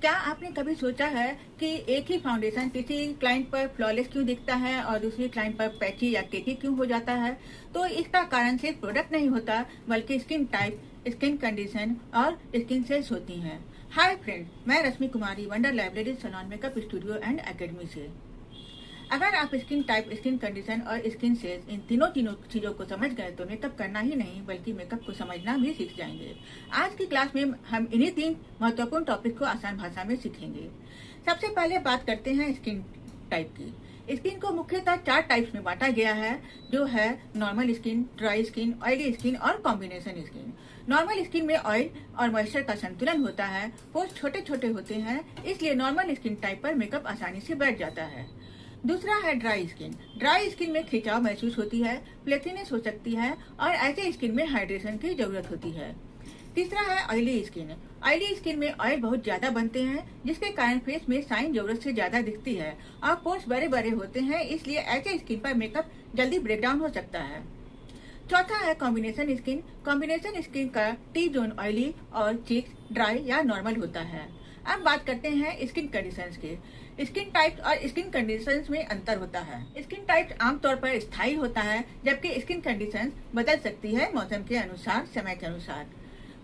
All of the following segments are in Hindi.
क्या आपने कभी सोचा है कि एक ही फाउंडेशन किसी क्लाइंट पर फ्लॉलेस क्यों दिखता है और दूसरी क्लाइंट पर पैची या केकी क्यों हो जाता है? तो इसका कारण सिर्फ प्रोडक्ट नहीं होता, बल्कि स्किन टाइप, स्किन कंडीशन और स्किन सेल्स होती हैं। हाय फ्रेंड, मैं Rashmi Kumari wonder library salon makeup studio and academy से। अगर आप स्किन टाइप, स्किन कंडीशन और स्किन सेल्स इन तीनों चीजों को समझ गए तो मेकअप करना ही नहीं बल्कि मेकअप को समझना भी सीख जाएंगे। आज की क्लास में हम इन्हीं 3 महत्वपूर्ण टॉपिक को आसान भाषा में सीखेंगे। सबसे पहले बात करते हैं स्किन टाइप की। स्किन को मुख्यतः 4 टाइप्स में बांटा गया है, जो है normal skin, dry skin, oily skin और कॉम्बिनेशन स्किन। नॉर्मल स्किन में ऑयल और मॉइस्चर का संतुलन होता है, पोर्स छोटे छोटे होते हैं, इसलिए नॉर्मल स्किन टाइप पर मेकअप आसानी से बैठ जाता है। दूसरा है ड्राई स्किन। ड्राई स्किन में खिंचाव महसूस होती है, फ्लेक्सीनेस हो सकती है और ऐसे स्किन में हाइड्रेशन की जरूरत होती है। तीसरा है ऑयली स्किन। ऑयली स्किन में ऑयल बहुत ज्यादा बनते हैं, जिसके कारण फेस में साइन जरूरत से ज्यादा दिखती है और पोर्स बड़े बड़े होते हैं, इसलिए ऐसे स्किन पर मेकअप जल्दी ब्रेकडाउन हो सकता है। चौथा है कॉम्बिनेशन स्किन। कॉम्बिनेशन स्किन का टी जोन ऑयली और चीक्स ड्राई या नॉर्मल होता है। अब बात करते हैं स्किन कंडीशंस के। स्किन टाइप और स्किन कंडीशंस में अंतर होता है। स्किन टाइप आमतौर पर स्थायी होता है, जबकि स्किन कंडीशंस बदल सकती है मौसम के अनुसार, समय के अनुसार।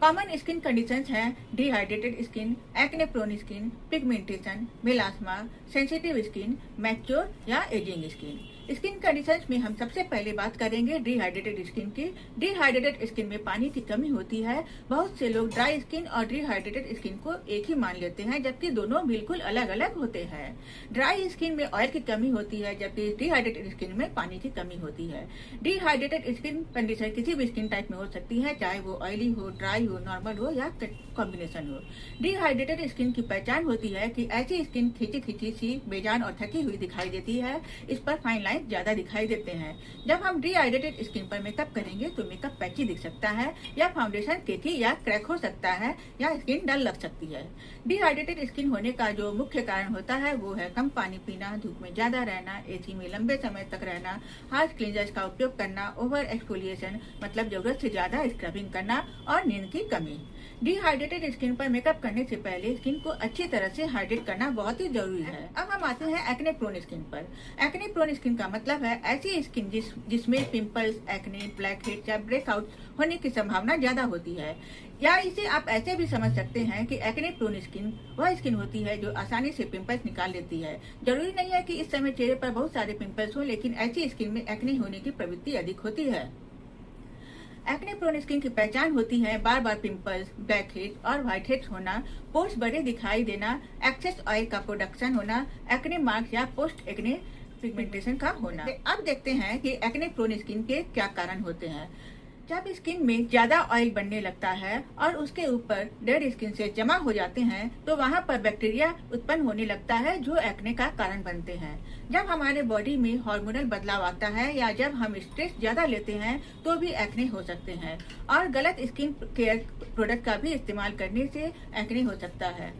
कॉमन स्किन कंडीशंस हैं dehydrated skin, acne prone skin, pigmentation, melasma, sensitive skin, mature या एजिंग स्किन। स्किन कंडीशंस में हम सबसे पहले बात करेंगे डिहाइड्रेटेड स्किन की। डिहाइड्रेटेड स्किन में पानी की कमी होती है। बहुत से लोग ड्राई स्किन और डिहाइड्रेटेड स्किन को एक ही मान लेते हैं, जबकि दोनों बिल्कुल अलग अलग होते हैं। ड्राई स्किन में ऑयल की कमी होती है, जबकि डिहाइड्रेटेड स्किन में पानी की कमी होती है। डिहाइड्रेटेड स्किन कंडीशन किसी भी स्किन टाइप में हो सकती है, चाहे वो ऑयली हो, ड्राई हो, नॉर्मल हो या कॉम्बिनेशन हो। डिहाइड्रेटेड स्किन की पहचान होती है कि ऐसी स्किन खींची खींची सी, बेजान और थकी हुई दिखाई देती है। इस पर फाइन लाइन ज्यादा दिखाई देते हैं। जब हम डिहाइड्रेटेड स्किन पर मेकअप करेंगे तो मेकअप पैची दिख सकता है या फाउंडेशन केकी या क्रैक हो सकता है या स्किन डल लग सकती है। डिहाइड्रेटेड स्किन होने का जो मुख्य कारण होता है वो है कम पानी पीना, धूप में ज्यादा रहना, एसी में लंबे समय तक रहना, हार्श क्लींजर्स का उपयोग करना, ओवर एक्सफोलिएशन मतलब जरूरत से ज्यादा स्क्रबिंग करना और नींद की कमी। डिहाइड्रेटेड स्किन पर मेकअप करने से पहले स्किन को अच्छी तरह से हाइड्रेट करना बहुत ही जरूरी है। अब हम आते हैं एक्ने प्रोन स्किन पर। एक्ने प्रोन स्किन का मतलब है ऐसी स्किन जिसमें पिंपल्स, एक्ने, ब्लैक हेड या ब्रेकआउट होने की संभावना ज्यादा होती है। या इसे आप ऐसे भी समझ सकते हैं कि एक्ने प्रोन स्किन वह स्किन होती है जो आसानी से पिंपल्स निकाल लेती है। जरूरी नहीं है कि इस समय चेहरे पर बहुत सारे पिंपल्स हो, लेकिन ऐसी स्किन में एक्ने होने की प्रवृत्ति अधिक होती है। एक्ने प्रोन स्किन की पहचान होती है बार बार पिंपल्स, ब्लैक हेड और व्हाइट हेड्स होना, पोर्स बड़े दिखाई देना, एक्सेस ऑयल का प्रोडक्शन होना, एक्ने मार्क्स या पोस्ट एक्ने पिगमेंटेशन का होना। अब देखते हैं कि एक्ने प्रोन स्किन के क्या कारण होते हैं। जब स्किन में ज्यादा ऑयल बनने लगता है और उसके ऊपर डेड स्किन से जमा हो जाते हैं तो वहाँ पर बैक्टीरिया उत्पन्न होने लगता है जो एक्ने का कारण बनते हैं। जब हमारे बॉडी में हार्मोनल बदलाव आता है या जब हम स्ट्रेस ज्यादा लेते हैं तो भी एक्ने हो सकते हैं और गलत स्किन केयर प्रोडक्ट का भी इस्तेमाल करने से एक्ने हो सकता है।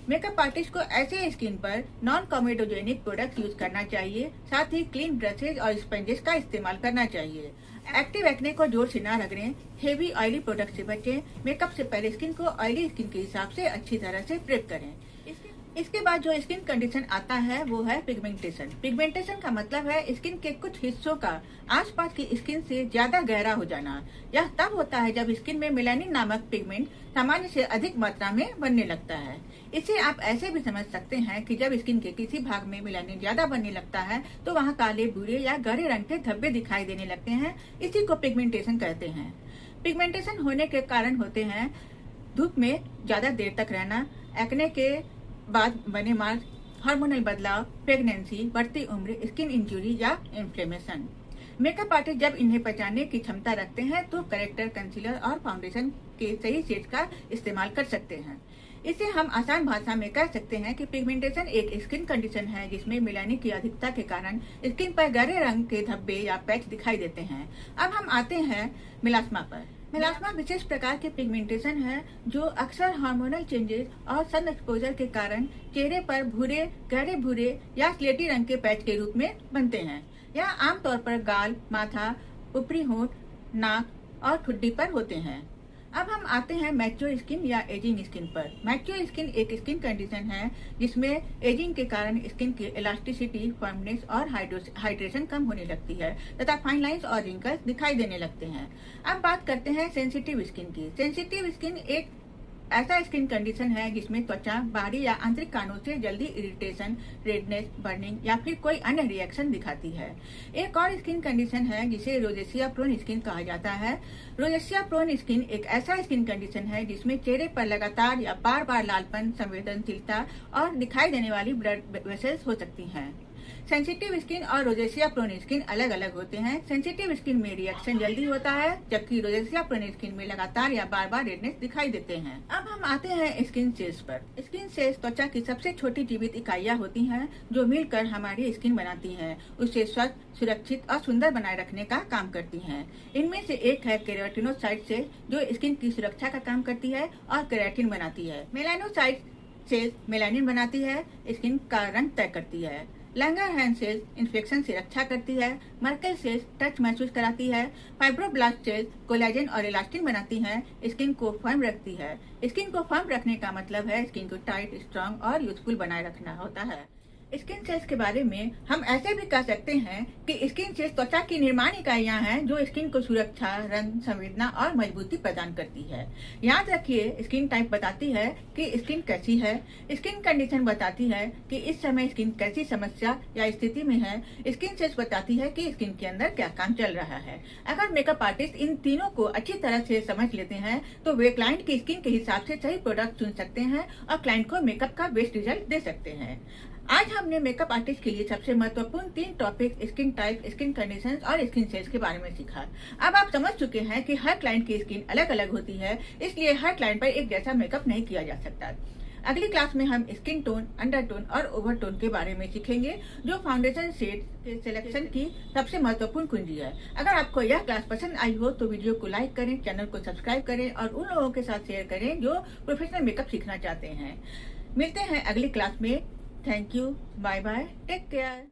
मेकअप आर्टिस्ट को ऐसे स्किन पर नॉन कॉमेडोजेनिक प्रोडक्ट यूज करना चाहिए, साथ ही क्लीन ब्रशेज और स्पंजेस का इस्तेमाल करना चाहिए। एक्टिव एक्ने को जोर से ना रगड़ें, हेवी ऑयली प्रोडक्ट से बचें। मेकअप से पहले स्किन को ऑयली स्किन के हिसाब से अच्छी तरह से प्रेप करें। इसके बाद जो स्किन कंडीशन आता है वो है पिगमेंटेशन। पिगमेंटेशन का मतलब है स्किन के कुछ हिस्सों का आसपास की स्किन से ज्यादा गहरा हो जाना। यह तब होता है जब स्किन में मेलानिन नामक पिगमेंट सामान्य से अधिक मात्रा में बनने लगता है। इसे आप ऐसे भी समझ सकते हैं कि जब स्किन के किसी भाग में मेलानिन ज्यादा बनने लगता है तो वहाँ काले, भूरे या गहरे रंग के धब्बे दिखाई देने लगते हैं। इसी को पिगमेंटेशन कहते हैं। पिगमेंटेशन होने के कारण होते हैं धूप में ज्यादा देर तक रहना, एक्ने के बाद बने मार्क्स, हार्मोनल बदलाव, प्रेगनेंसी, बढ़ती उम्र, स्किन इंजुरी या इन्फ्लेमेशन। मेकअप आर्टिस्ट जब इन्हें पहचानने की क्षमता रखते हैं तो करेक्टर, कंसीलर और फाउंडेशन के सही शेड का इस्तेमाल कर सकते हैं। इसे हम आसान भाषा में कह सकते हैं कि पिगमेंटेशन एक स्किन कंडीशन है जिसमें मेलानिन की अधिकता के कारण स्किन पर गहरे रंग के धब्बे या पैच दिखाई देते हैं। अब हम आते हैं मेलास्मा पर। मेलास्मा विशेष प्रकार के पिगमेंटेशन है जो अक्सर हार्मोनल चेंजेस और सन एक्सपोजर के कारण चेहरे पर भूरे, गहरे भूरे या स्लेटी रंग के पैच के रूप में बनते हैं। यह आमतौर पर गाल, माथा, ऊपरी होंठ, नाक और ठुड्डी पर होते हैं। अब हम आते हैं मैच्योर स्किन या एजिंग स्किन पर। मैच्योर स्किन एक स्किन कंडीशन है जिसमें एजिंग के कारण स्किन की इलास्टिसिटी, फर्मनेस और हाइड्रेशन कम होने लगती है तथा फाइन लाइंस और रिंकल्स दिखाई देने लगते हैं। अब बात करते हैं सेंसिटिव स्किन की। सेंसिटिव स्किन एक ऐसा स्किन कंडीशन है जिसमें त्वचा बाहरी या आंतरिक कारणों से जल्दी इरिटेशन, रेडनेस, बर्निंग या फिर कोई अन्य रिएक्शन दिखाती है। एक और स्किन कंडीशन है जिसे रोजेसिया प्रोन स्किन कहा जाता है। रोजेसिया प्रोन स्किन एक ऐसा स्किन कंडीशन है जिसमें चेहरे पर लगातार या बार बार लालपन, संवेदनशीलता और दिखाई देने वाली ब्लड वेसल्स हो सकती हैं। सेंसिटिव स्किन और रोजेसिया प्रोन स्किन अलग अलग होते हैं। सेंसिटिव स्किन में रिएक्शन जल्दी होता है, जबकि रोजेसिया प्रोन स्किन में लगातार या बार बार रेडनेस दिखाई देते हैं। अब हम आते हैं स्किन सेल्स पर। स्किन सेल्स त्वचा की सबसे छोटी जीवित इकाइयां होती हैं जो मिलकर हमारी स्किन बनाती हैं, उसे स्वस्थ, सुरक्षित और सुंदर बनाए रखने का काम करती हैं। इनमें से एक है केराटिनोसाइट सेल जो स्किन की सुरक्षा का काम करती है और केराटिन बनाती है। मेलानोसाइट सेल मेलानिन बनाती है, स्किन का रंग तय करती है। लैंगरहैंस सेल्स इन्फेक्शन से रक्षा करती है। मर्कल सेल्स टच महसूस कराती है। फाइब्रोब्लास्ट सेल्स कोलेजन और इलास्टिन बनाती हैं, स्किन को फर्म रखती है। स्किन को फर्म रखने का मतलब है स्किन को टाइट, स्ट्रांग और यूजफुल बनाए रखना होता है। स्किन सेल्स के बारे में हम ऐसे भी कह सकते हैं कि स्किन सेल्स त्वचा की निर्माण इकाइयां हैं जो स्किन को सुरक्षा, रंग, संवेदना और मजबूती प्रदान करती है। याद रखिए, स्किन टाइप बताती है कि स्किन कैसी है, स्किन कंडीशन बताती है कि इस समय स्किन कैसी समस्या या स्थिति में है, स्किन सेल्स बताती है कि स्किन के अंदर क्या काम चल रहा है। अगर मेकअप आर्टिस्ट इन तीनों को अच्छी तरह से समझ लेते हैं तो वे क्लाइंट की स्किन के हिसाब से सही प्रोडक्ट चुन सकते हैं और क्लाइंट को मेकअप का बेस्ट रिजल्ट दे सकते हैं। आज हमने मेकअप आर्टिस्ट के लिए सबसे महत्वपूर्ण 3 topic skin type, skin conditions और स्किन सेल्स के बारे में सीखा। अब आप समझ चुके हैं कि हर क्लाइंट की स्किन अलग अलग होती है, इसलिए हर क्लाइंट पर एक जैसा मेकअप नहीं किया जा सकता। अगली क्लास में हम स्किन टोन, अंडरटोन और ओवरटोन के बारे में सीखेंगे जो फाउंडेशन शेड के सिलेक्शन की सबसे महत्वपूर्ण कुंजी है। अगर आपको यह क्लास पसंद आई हो तो वीडियो को लाइक करें, चैनल को सब्सक्राइब करें और उन लोगों के साथ शेयर करें जो प्रोफेशनल मेकअप सीखना चाहते हैं। मिलते हैं अगली क्लास में। Thank you. Bye bye. Take care.